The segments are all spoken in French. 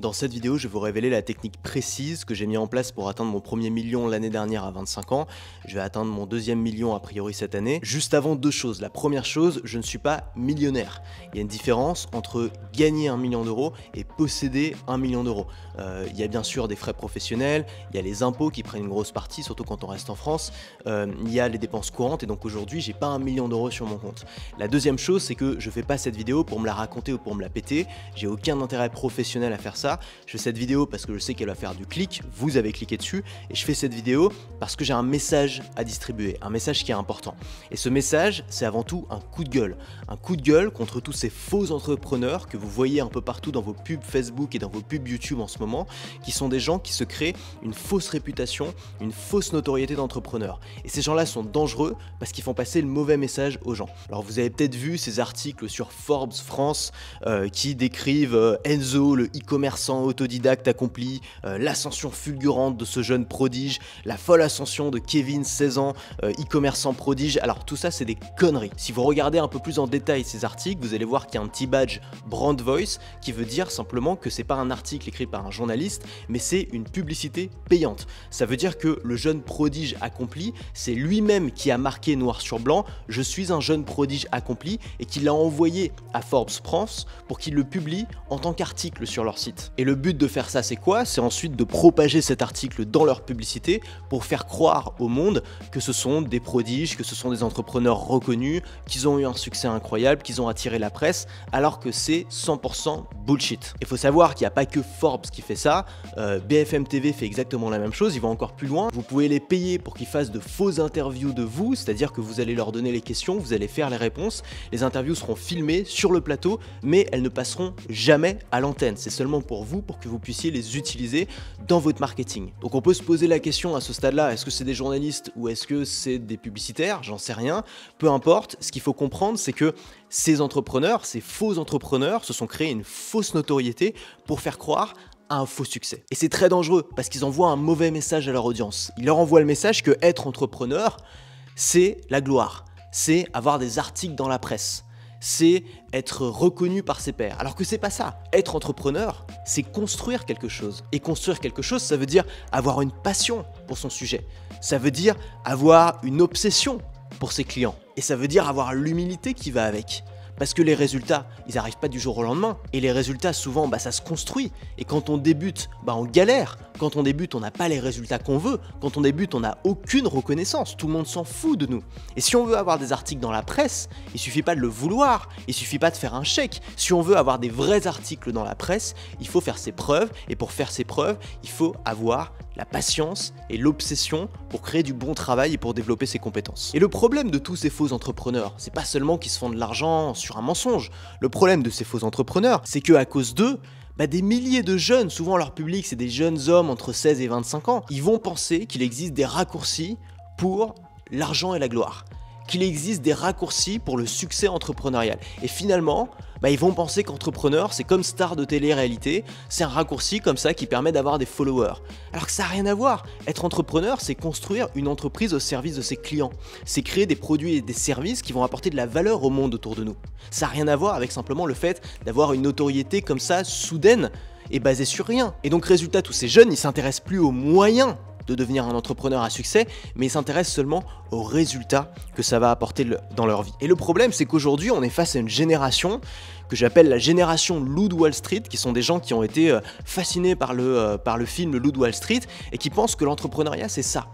Dans cette vidéo, je vais vous révéler la technique précise que j'ai mis en place pour atteindre mon premier million l'année dernière à 25 ans. Je vais atteindre mon deuxième million a priori cette année. Juste avant, deux choses. La première chose, je ne suis pas millionnaire. Il y a une différence entre gagner 1 million d'euros et posséder 1 million d'euros. Il y a bien sûr des frais professionnels, il y a les impôts qui prennent une grosse partie, surtout quand on reste en France. Il y a les dépenses courantes et donc aujourd'hui, j'ai pas 1 million d'euros sur mon compte. La deuxième chose, c'est que je fais pas cette vidéo pour me la raconter ou pour me la péter. J'ai aucun intérêt professionnel à faire ça. Je fais cette vidéo parce que je sais qu'elle va faire du clic, vous avez cliqué dessus, et je fais cette vidéo parce que j'ai un message à distribuer, un message qui est important. Et ce message, c'est avant tout un coup de gueule contre tous ces faux entrepreneurs que vous voyez un peu partout dans vos pubs Facebook et dans vos pubs YouTube en ce moment, qui sont des gens qui se créent une fausse réputation, une fausse notoriété d'entrepreneur. Et ces gens-là sont dangereux parce qu'ils font passer le mauvais message aux gens. Alors vous avez peut-être vu ces articles sur Forbes France qui décrivent Enzo, le e-commerçant autodidacte accompli, l'ascension fulgurante de ce jeune prodige, la folle ascension de Kevin, 16 ans, e-commerçant prodige. Alors tout ça, c'est des conneries. Si vous regardez un peu plus en détail ces articles, vous allez voir qu'il y a un petit badge Brand Voice qui veut dire simplement que c'est pas un article écrit par un journaliste, mais c'est une publicité payante. Ça veut dire que le jeune prodige accompli, c'est lui-même qui a marqué noir sur blanc « Je suis un jeune prodige accompli » et qui l'a envoyé à Forbes France pour qu'il le publie en tant qu'article sur leur site. Et le but de faire ça, c'est quoi? C'est ensuite de propager cet article dans leur publicité pour faire croire au monde que ce sont des prodiges, que ce sont des entrepreneurs reconnus, qu'ils ont eu un succès incroyable, qu'ils ont attiré la presse, alors que c'est 100% bullshit. Il faut savoir qu'il n'y a pas que Forbes qui fait ça, BFM TV fait exactement la même chose, ils vont encore plus loin. Vous pouvez les payer pour qu'ils fassent de fausses interviews de vous, c'est-à-dire que vous allez leur donner les questions, vous allez faire les réponses, les interviews seront filmées sur le plateau, mais elles ne passeront jamais à l'antenne. C'est seulement pour vous, pour que vous puissiez les utiliser dans votre marketing. Donc on peut se poser la question à ce stade-là, est-ce que c'est des journalistes ou est-ce que c'est des publicitaires? J'en sais rien. Peu importe, ce qu'il faut comprendre, c'est que ces entrepreneurs, ces faux entrepreneurs, se sont créés une fausse notoriété pour faire croire à un faux succès. Et c'est très dangereux parce qu'ils envoient un mauvais message à leur audience. Ils leur envoient le message que être entrepreneur, c'est la gloire, c'est avoir des articles dans la presse, c'est être reconnu par ses pairs. Alors que c'est pas ça. Être entrepreneur, c'est construire quelque chose. Et construire quelque chose, ça veut dire avoir une passion pour son sujet. Ça veut dire avoir une obsession pour ses clients. Et ça veut dire avoir l'humilité qui va avec. Parce que les résultats, ils n'arrivent pas du jour au lendemain. Et les résultats, souvent, ça se construit. Et quand on débute, on galère. Quand on débute, on n'a pas les résultats qu'on veut. Quand on débute, on n'a aucune reconnaissance. Tout le monde s'en fout de nous. Et si on veut avoir des articles dans la presse, il suffit pas de le vouloir. Il suffit pas de faire un chèque. Si on veut avoir des vrais articles dans la presse, il faut faire ses preuves. Et pour faire ses preuves, il faut avoir la patience et l'obsession pour créer du bon travail et pour développer ses compétences. Et le problème de tous ces faux entrepreneurs, c'est pas seulement qu'ils se font de l'argent sur un mensonge. Le problème de ces faux entrepreneurs, c'est qu'à cause d'eux, des milliers de jeunes, souvent leur public c'est des jeunes hommes entre 16 et 25 ans, ils vont penser qu'il existe des raccourcis pour l'argent et la gloire, qu'il existe des raccourcis pour le succès entrepreneurial. Et finalement, ils vont penser qu'entrepreneur, c'est comme star de télé-réalité, c'est un raccourci comme ça qui permet d'avoir des followers. Alors que ça n'a rien à voir. Être entrepreneur, c'est construire une entreprise au service de ses clients. C'est créer des produits et des services qui vont apporter de la valeur au monde autour de nous. Ça n'a rien à voir avec simplement le fait d'avoir une notoriété comme ça, soudaine, et basée sur rien. Et donc résultat, tous ces jeunes, ils s'intéressent plus aux moyens de devenir un entrepreneur à succès, mais ils s'intéressent seulement aux résultats que ça va apporter dans leur vie. Et le problème, c'est qu'aujourd'hui, on est face à une génération que j'appelle la génération Loup de Wall Street, qui sont des gens qui ont été fascinés par le film Le Loup de Wall Street et qui pensent que l'entrepreneuriat, c'est ça.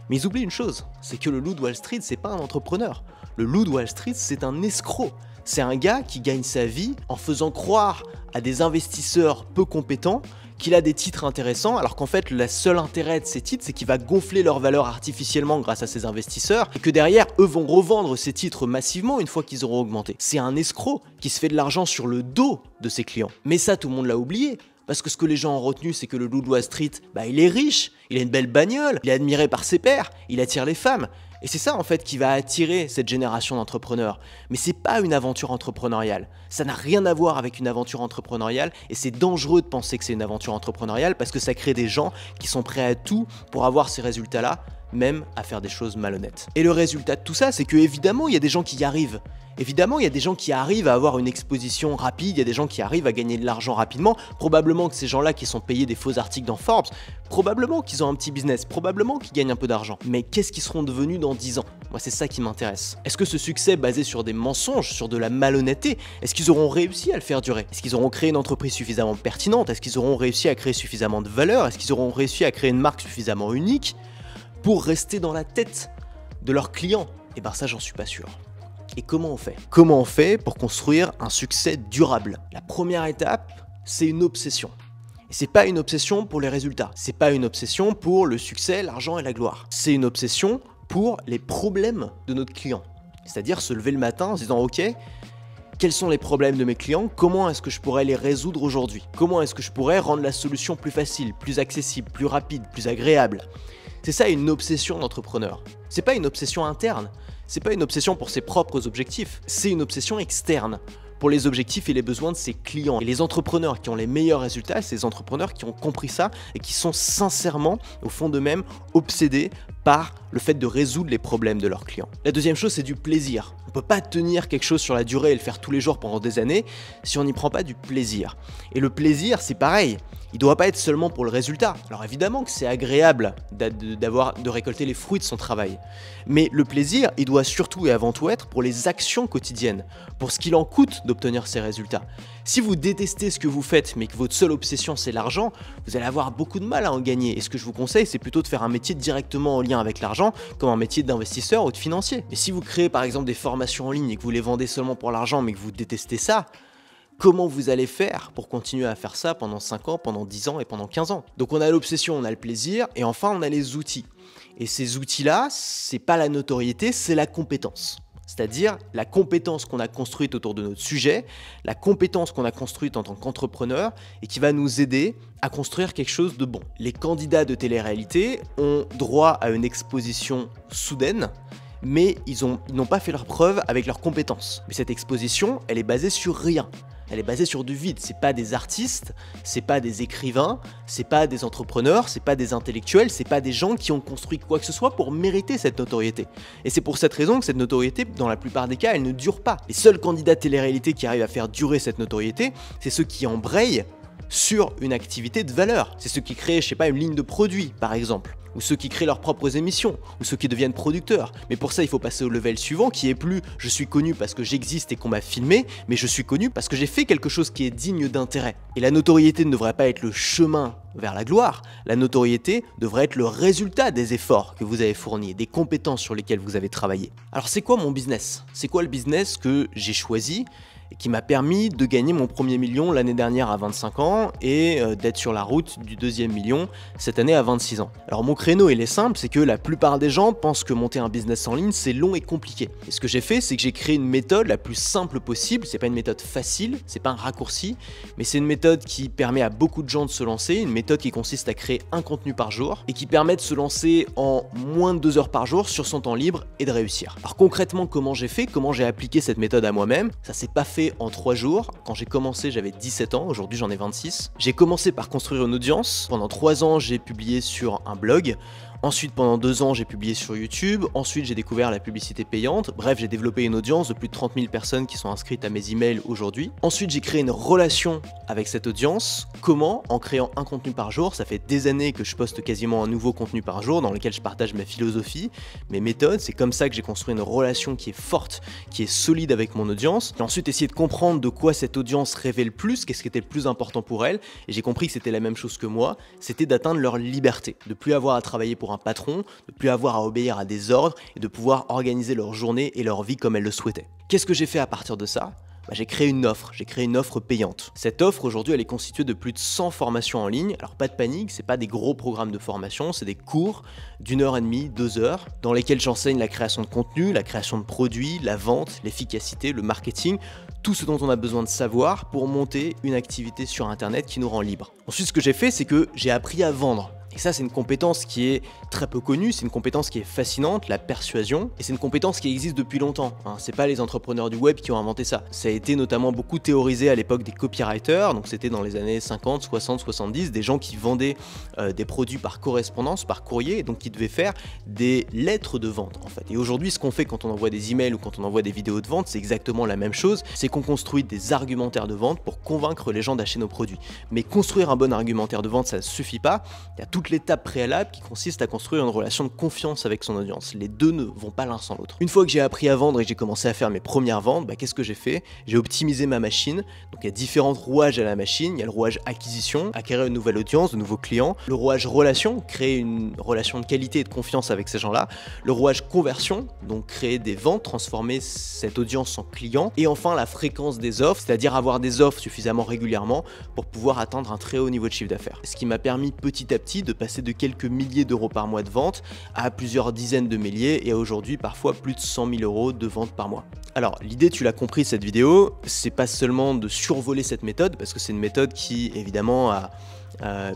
Mais ils oublient une chose, c'est que le Loup de Wall Street, c'est pas un entrepreneur. Le Loup de Wall Street, c'est un escroc. C'est un gars qui gagne sa vie en faisant croire à des investisseurs peu compétents qu'il a des titres intéressants, alors qu'en fait, le seul intérêt de ces titres, c'est qu'il va gonfler leur valeur artificiellement grâce à ces investisseurs, et que derrière, eux vont revendre ces titres massivement une fois qu'ils auront augmenté. C'est un escroc qui se fait de l'argent sur le dos de ses clients. Mais ça, tout le monde l'a oublié. Parce que ce que les gens ont retenu, c'est que le Loup de Wall Street, il est riche, il a une belle bagnole, il est admiré par ses pairs, il attire les femmes. Et c'est ça en fait qui va attirer cette génération d'entrepreneurs. Mais c'est pas une aventure entrepreneuriale. Ça n'a rien à voir avec une aventure entrepreneuriale et c'est dangereux de penser que c'est une aventure entrepreneuriale parce que ça crée des gens qui sont prêts à tout pour avoir ces résultats-là même à faire des choses malhonnêtes. Et le résultat de tout ça, c'est que évidemment, il y a des gens qui y arrivent. Évidemment, il y a des gens qui arrivent à avoir une exposition rapide, il y a des gens qui arrivent à gagner de l'argent rapidement. Probablement que ces gens-là qui sont payés des faux articles dans Forbes, probablement qu'ils ont un petit business, probablement qu'ils gagnent un peu d'argent. Mais qu'est-ce qu'ils seront devenus dans 10 ans? Moi, c'est ça qui m'intéresse. Est-ce que ce succès basé sur des mensonges, sur de la malhonnêteté, est-ce qu'ils auront réussi à le faire durer? Est-ce qu'ils auront créé une entreprise suffisamment pertinente? Est-ce qu'ils auront réussi à créer suffisamment de valeur? Est-ce qu'ils auront réussi à créer une marque suffisamment unique pour rester dans la tête de leurs clients? Eh ben ça, j'en suis pas sûr. Et comment on fait? Comment on fait pour construire un succès durable? La première étape, c'est une obsession. Et c'est pas une obsession pour les résultats. C'est pas une obsession pour le succès, l'argent et la gloire. C'est une obsession pour les problèmes de notre client. C'est-à-dire se lever le matin en se disant « Ok, quels sont les problèmes de mes clients? Comment est-ce que je pourrais les résoudre aujourd'hui? Comment est-ce que je pourrais rendre la solution plus facile, plus accessible, plus rapide, plus agréable ?» C'est ça une obsession d'entrepreneur. C'est pas une obsession interne. C'est pas une obsession pour ses propres objectifs, c'est une obsession externe pour les objectifs et les besoins de ses clients. Et les entrepreneurs qui ont les meilleurs résultats, c'est les entrepreneurs qui ont compris ça et qui sont sincèrement, au fond d'eux-mêmes, obsédés par le fait de résoudre les problèmes de leurs clients. La deuxième chose, c'est du plaisir. On ne peut pas tenir quelque chose sur la durée et le faire tous les jours pendant des années si on n'y prend pas du plaisir. Et le plaisir, c'est pareil. Il ne doit pas être seulement pour le résultat. Alors évidemment que c'est agréable de récolter les fruits de son travail. Mais le plaisir, il doit surtout et avant tout être pour les actions quotidiennes, pour ce qu'il en coûte d'obtenir ces résultats. Si vous détestez ce que vous faites, mais que votre seule obsession c'est l'argent, vous allez avoir beaucoup de mal à en gagner. Et ce que je vous conseille, c'est plutôt de faire un métier directement en lien avec l'argent, comme un métier d'investisseur ou de financier. Mais si vous créez par exemple des formations en ligne et que vous les vendez seulement pour l'argent, mais que vous détestez ça, comment vous allez faire pour continuer à faire ça pendant 5 ans, pendant 10 ans et pendant 15 ans? Donc on a l'obsession, on a le plaisir et enfin on a les outils. Et ces outils-là, c'est pas la notoriété, c'est la compétence. C'est-à-dire la compétence qu'on a construite autour de notre sujet, la compétence qu'on a construite en tant qu'entrepreneur et qui va nous aider à construire quelque chose de bon. Les candidats de télé-réalité ont droit à une exposition soudaine, mais ils n'ont pas fait leurs preuves avec leurs compétences. Mais cette exposition, elle est basée sur rien. Elle est basée sur du vide. C'est pas des artistes, c'est pas des écrivains, c'est pas des entrepreneurs, c'est pas des intellectuels, c'est pas des gens qui ont construit quoi que ce soit pour mériter cette notoriété. Et c'est pour cette raison que cette notoriété, dans la plupart des cas, elle ne dure pas. Les seuls candidats de télé-réalité qui arrivent à faire durer cette notoriété, c'est ceux qui embrayent sur une activité de valeur. C'est ceux qui créent, je sais pas, une ligne de produits, par exemple, ou ceux qui créent leurs propres émissions, ou ceux qui deviennent producteurs. Mais pour ça, il faut passer au level suivant, qui est plus « je suis connu parce que j'existe et qu'on m'a filmé », mais « je suis connu parce que j'ai fait quelque chose qui est digne d'intérêt ». Et la notoriété ne devrait pas être le chemin vers la gloire, la notoriété devrait être le résultat des efforts que vous avez fournis, des compétences sur lesquelles vous avez travaillé. Alors c'est quoi mon business? C'est quoi le business que j'ai choisi et qui m'a permis de gagner mon premier million l'année dernière à 25 ans et d'être sur la route du deuxième million cette année à 26 ans. Alors mon créneau il est simple, c'est que la plupart des gens pensent que monter un business en ligne c'est long et compliqué. Et ce que j'ai fait, c'est que j'ai créé une méthode la plus simple possible. C'est pas une méthode facile, c'est pas un raccourci, mais c'est une méthode qui permet à beaucoup de gens de se lancer, une méthode qui consiste à créer un contenu par jour et qui permet de se lancer en moins de 2 heures par jour sur son temps libre et de réussir. Alors concrètement, comment j'ai fait, comment j'ai appliqué cette méthode à moi-même? Ça s'est pas fait en 3 jours. Quand j'ai commencé, j'avais 17 ans, aujourd'hui j'en ai 26. J'ai commencé par construire une audience. Pendant 3 ans, j'ai publié sur un blog. Ensuite, pendant 2 ans, j'ai publié sur YouTube. Ensuite, j'ai découvert la publicité payante. Bref, j'ai développé une audience de plus de 30 000 personnes qui sont inscrites à mes emails aujourd'hui. Ensuite, j'ai créé une relation avec cette audience. Comment? En créant un contenu par jour. Ça fait des années que je poste quasiment un nouveau contenu par jour dans lequel je partage ma philosophie, mes méthodes. C'est comme ça que j'ai construit une relation qui est forte, qui est solide avec mon audience. J'ai ensuite essayé de comprendre de quoi cette audience rêvait le plus, qu'est-ce qui était le plus important pour elle. Et j'ai compris que c'était la même chose que moi. C'était d'atteindre leur liberté, de plus avoir à travailler pour un patron, de ne plus avoir à obéir à des ordres et de pouvoir organiser leur journée et leur vie comme elles le souhaitaient. Qu'est-ce que j'ai fait à partir de ça? J'ai créé une offre payante. Cette offre aujourd'hui elle est constituée de plus de 100 formations en ligne. Alors pas de panique, c'est pas des gros programmes de formation, c'est des cours d'1h30, 2 heures, dans lesquels j'enseigne la création de contenu, la création de produits, la vente, l'efficacité, le marketing, tout ce dont on a besoin de savoir pour monter une activité sur internet qui nous rend libre. Ensuite ce que j'ai fait c'est que j'ai appris à vendre. Et ça, c'est une compétence qui est très peu connue, c'est une compétence qui est fascinante, la persuasion, et c'est une compétence qui existe depuis longtemps, hein. C'est pas les entrepreneurs du web qui ont inventé ça. Ça a été notamment beaucoup théorisé à l'époque des copywriters, donc c'était dans les années 50, 60, 70, des gens qui vendaient des produits par correspondance, par courrier, et donc qui devaient faire des lettres de vente en fait. Et aujourd'hui, ce qu'on fait quand on envoie des emails ou quand on envoie des vidéos de vente, c'est exactement la même chose, c'est qu'on construit des argumentaires de vente pour convaincre les gens d'acheter nos produits. Mais construire un bon argumentaire de vente, ça ne suffit pas. Il y a toute l'étape préalable qui consiste à construire une relation de confiance avec son audience. Les deux ne vont pas l'un sans l'autre. Une fois que j'ai appris à vendre et que j'ai commencé à faire mes premières ventes, qu'est-ce que j'ai fait? J'ai optimisé ma machine. Donc il y a différents rouages à la machine. Il y a le rouage acquisition, acquérir une nouvelle audience, de nouveaux clients. Le rouage relation, créer une relation de qualité et de confiance avec ces gens-là. Le rouage conversion, donc créer des ventes, transformer cette audience en client. Et enfin la fréquence des offres, c'est-à-dire avoir des offres suffisamment régulièrement pour pouvoir atteindre un très haut niveau de chiffre d'affaires. Ce qui m'a permis petit à petit de passer de quelques milliers d'euros par mois de vente à plusieurs dizaines de milliers et à aujourd'hui parfois plus de 100 000 euros de vente par mois. Alors l'idée, tu l'as compris cette vidéo, c'est pas seulement de survoler cette méthode parce que c'est une méthode qui évidemment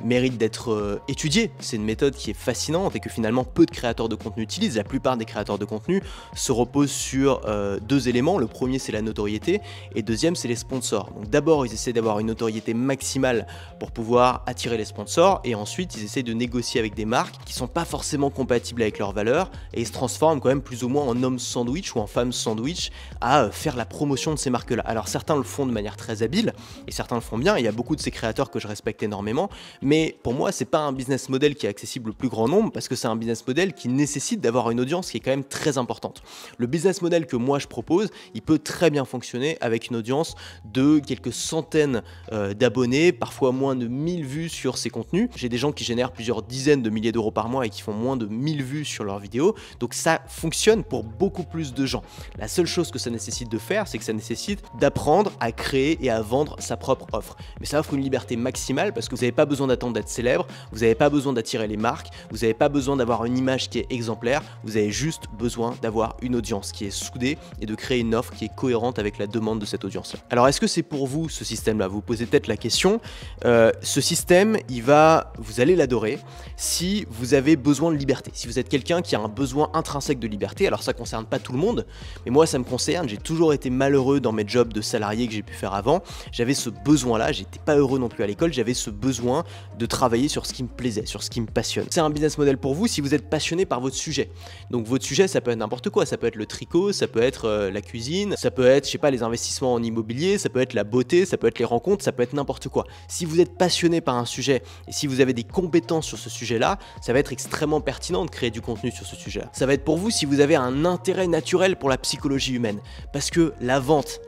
mérite d'être étudiée. C'est une méthode qui est fascinante et que finalement peu de créateurs de contenu utilisent. La plupart des créateurs de contenu se reposent sur deux éléments. Le premier, c'est la notoriété et deuxième, c'est les sponsors. Donc d'abord, ils essaient d'avoir une notoriété maximale pour pouvoir attirer les sponsors et ensuite, ils essaient de négocier avec des marques qui sont pas forcément compatibles avec leurs valeurs et ils se transforment quand même plus ou moins en homme sandwich ou en femme sandwich à faire la promotion de ces marques-là. Alors certains le font de manière très habile et certains le font bien. Il y a beaucoup de ces créateurs que je respecte énormément. Mais pour moi, c'est pas un business model qui est accessible au plus grand nombre parce que c'est un business model qui nécessite d'avoir une audience qui est quand même très importante. Le business model que moi je propose, il peut très bien fonctionner avec une audience de quelques centaines d'abonnés, parfois moins de 1000 vues sur ces contenus. J'ai des gens qui génèrent plusieurs dizaines de milliers d'euros par mois et qui font moins de 1000 vues sur leurs vidéos. Donc ça fonctionne pour beaucoup plus de gens. La seule chose que ça nécessite de faire, c'est que ça nécessite d'apprendre à créer et à vendre sa propre offre. Mais ça offre une liberté maximale parce que vous n'avez pas besoin d'attendre d'être célèbre, vous n'avez pas besoin d'attirer les marques, vous n'avez pas besoin d'avoir une image qui est exemplaire, vous avez juste besoin d'avoir une audience qui est soudée et de créer une offre qui est cohérente avec la demande de cette audience-là. Alors est-ce que c'est pour vous ce système-là? Vous vous posez peut-être la question. Ce système, vous allez l'adorer si vous avez besoin de liberté, si vous êtes quelqu'un qui a un besoin intrinsèque de liberté. Alors ça ne concerne pas tout le monde, mais moi ça me concerne. J'ai toujours été malheureux dans mes jobs de salarié que j'ai pu faire avant. J'avais ce besoin-là, j'étais pas heureux non plus à l'école, j'avais ce besoin de travailler sur ce qui me plaisait, sur ce qui me passionne. C'est un business model pour vous si vous êtes passionné par votre sujet. Donc votre sujet, ça peut être n'importe quoi, ça peut être le tricot, ça peut être la cuisine, ça peut être, je sais pas, les investissements en immobilier, ça peut être la beauté, ça peut être les rencontres, ça peut être n'importe quoi. Si vous êtes passionné par un sujet et si vous avez des compétences sur ce sujet-là, ça va être extrêmement pertinent de créer du contenu sur ce sujet-là. Ça va être pour vous si vous avez un intérêt naturel pour la psychologie humaine. Parce que la vente,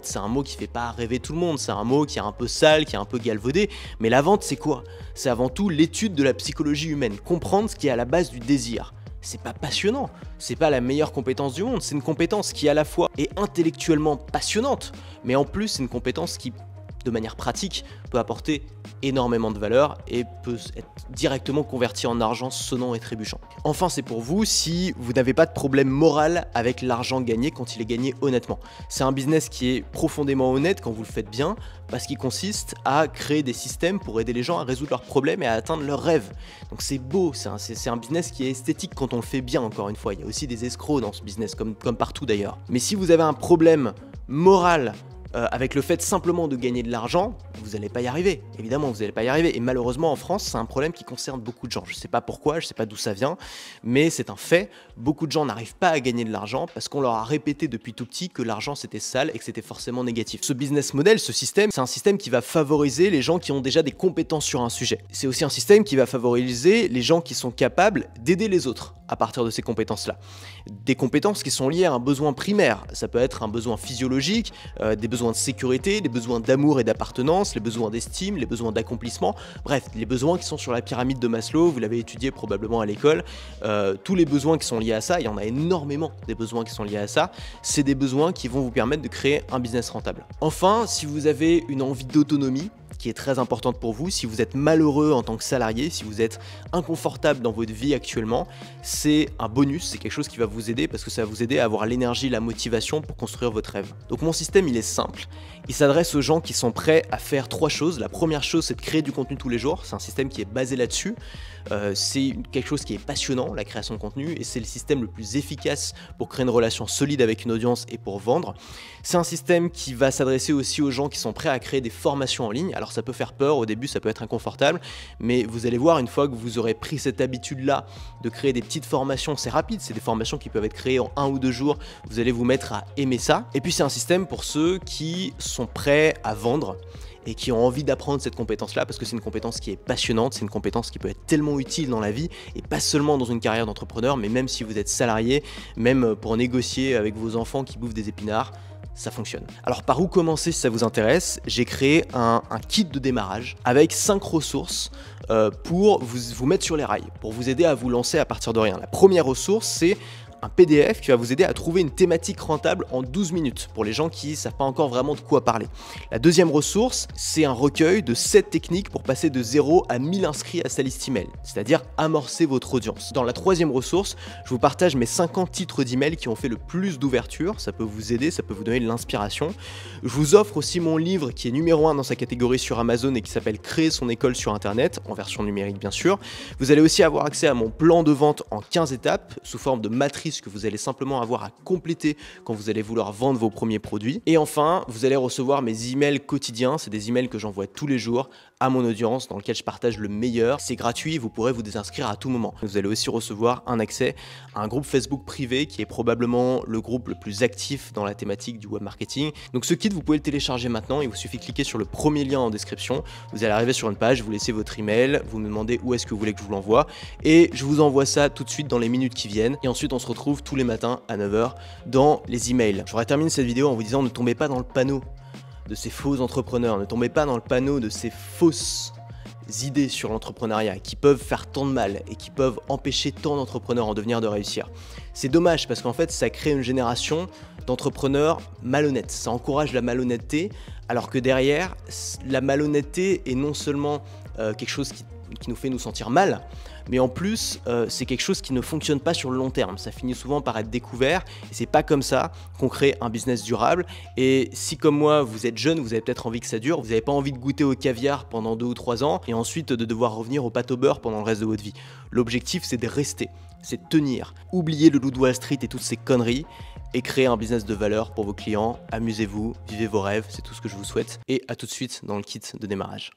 c'est un mot qui fait pas rêver tout le monde, c'est un mot qui est un peu sale, qui est un peu galvaudé, mais la vente, c'est quoi? C'est avant tout l'étude de la psychologie humaine, comprendre ce qui est à la base du désir. C'est pas passionnant, c'est pas la meilleure compétence du monde, c'est une compétence qui à la fois est intellectuellement passionnante, mais en plus c'est une compétence qui, de manière pratique, peut apporter énormément de valeur et peut être directement converti en argent sonnant et trébuchant. Enfin, c'est pour vous si vous n'avez pas de problème moral avec l'argent gagné quand il est gagné honnêtement. C'est un business qui est profondément honnête quand vous le faites bien parce qu'il consiste à créer des systèmes pour aider les gens à résoudre leurs problèmes et à atteindre leurs rêves. Donc c'est beau, c'est un business qui est esthétique quand on le fait bien, encore une fois. Il y a aussi des escrocs dans ce business, comme partout d'ailleurs. Mais si vous avez un problème moral avec le fait simplement de gagner de l'argent, vous n'allez pas y arriver. Évidemment, vous n'allez pas y arriver. Et malheureusement, en France, c'est un problème qui concerne beaucoup de gens. Je ne sais pas pourquoi, je ne sais pas d'où ça vient, mais c'est un fait. Beaucoup de gens n'arrivent pas à gagner de l'argent parce qu'on leur a répété depuis tout petit que l'argent c'était sale et que c'était forcément négatif. Ce business model, ce système, c'est un système qui va favoriser les gens qui ont déjà des compétences sur un sujet. C'est aussi un système qui va favoriser les gens qui sont capables d'aider les autres à partir de ces compétences-là. Des compétences qui sont liées à un besoin primaire. Ça peut être un besoin physiologique, des besoins de sécurité, des besoins d'amour et d'appartenance, les besoins d'estime, les besoins d'accomplissement, bref, les besoins qui sont sur la pyramide de Maslow, vous l'avez étudié probablement à l'école, tous les besoins qui sont liés à ça, il y en a énormément des besoins qui sont liés à ça, c'est des besoins qui vont vous permettre de créer un business rentable. Enfin, si vous avez une envie d'autonomie, qui est très importante pour vous. Si vous êtes malheureux en tant que salarié, si vous êtes inconfortable dans votre vie actuellement, c'est un bonus, c'est quelque chose qui va vous aider parce que ça va vous aider à avoir l'énergie, la motivation pour construire votre rêve. Donc mon système, il est simple. Il s'adresse aux gens qui sont prêts à faire 3 choses. La première chose, c'est de créer du contenu tous les jours. C'est un système qui est basé là-dessus. C'est quelque chose qui est passionnant, la création de contenu, et c'est le système le plus efficace pour créer une relation solide avec une audience et pour vendre. C'est un système qui va s'adresser aussi aux gens qui sont prêts à créer des formations en ligne. Alors ça peut faire peur, au début ça peut être inconfortable, mais vous allez voir, une fois que vous aurez pris cette habitude-là de créer des petites formations, c'est rapide, c'est des formations qui peuvent être créées en 1 ou 2 jours, vous allez vous mettre à aimer ça. Et puis c'est un système pour ceux qui sont prêts à vendre et qui ont envie d'apprendre cette compétence-là parce que c'est une compétence qui est passionnante, c'est une compétence qui peut être tellement utile dans la vie et pas seulement dans une carrière d'entrepreneur, mais même si vous êtes salarié, même pour négocier avec vos enfants qui bouffent des épinards, ça fonctionne. Alors par où commencer si ça vous intéresse? J'ai créé un kit de démarrage avec 5 ressources pour vous mettre sur les rails, pour vous aider à vous lancer à partir de rien. La première ressource, c'est un PDF qui va vous aider à trouver une thématique rentable en 12 minutes pour les gens qui ne savent pas encore vraiment de quoi parler. La deuxième ressource, c'est un recueil de 7 techniques pour passer de 0 à 1000 inscrits à sa liste email, c'est-à-dire amorcer votre audience. Dans la troisième ressource, je vous partage mes 50 titres d'email qui ont fait le plus d'ouverture. Ça peut vous aider, ça peut vous donner de l'inspiration. Je vous offre aussi mon livre qui est numéro 1 dans sa catégorie sur Amazon et qui s'appelle Créer son école sur Internet, en version numérique bien sûr. Vous allez aussi avoir accès à mon plan de vente en 15 étapes sous forme de matrice que vous allez simplement avoir à compléter quand vous allez vouloir vendre vos premiers produits. Et enfin, vous allez recevoir mes emails quotidiens. C'est des emails que j'envoie tous les jours à mon audience dans lequel je partage le meilleur. C'est gratuit, vous pourrez vous désinscrire à tout moment. Vous allez aussi recevoir un accès à un groupe Facebook privé qui est probablement le groupe le plus actif dans la thématique du web marketing. Donc ce kit, vous pouvez le télécharger maintenant. Il vous suffit de cliquer sur le premier lien en description. Vous allez arriver sur une page, vous laissez votre email, vous me demandez où est-ce que vous voulez que je vous l'envoie et je vous envoie ça tout de suite dans les minutes qui viennent. Et ensuite, on se retrouve tous les matins à 9 h dans les emails. Je termine cette vidéo en vous disant ne tombez pas dans le panneau de ces faux entrepreneurs, ne tombez pas dans le panneau de ces fausses idées sur l'entrepreneuriat qui peuvent faire tant de mal et qui peuvent empêcher tant d'entrepreneurs en devenir de réussir. C'est dommage parce qu'en fait ça crée une génération d'entrepreneurs malhonnêtes, ça encourage la malhonnêteté alors que derrière la malhonnêteté est non seulement quelque chose qui nous fait nous sentir mal, mais en plus c'est quelque chose qui ne fonctionne pas sur le long terme. Ça finit souvent par être découvert et c'est pas comme ça qu'on crée un business durable. Et si comme moi vous êtes jeune, vous avez peut-être envie que ça dure, vous n'avez pas envie de goûter au caviar pendant 2 ou 3 ans et ensuite de devoir revenir au pâte au beurre pendant le reste de votre vie. L'objectif c'est de rester, c'est de tenir, oublier le loup de Wall Street et toutes ces conneries et créer un business de valeur pour vos clients. Amusez-vous, vivez vos rêves, c'est tout ce que je vous souhaite et à tout de suite dans le kit de démarrage.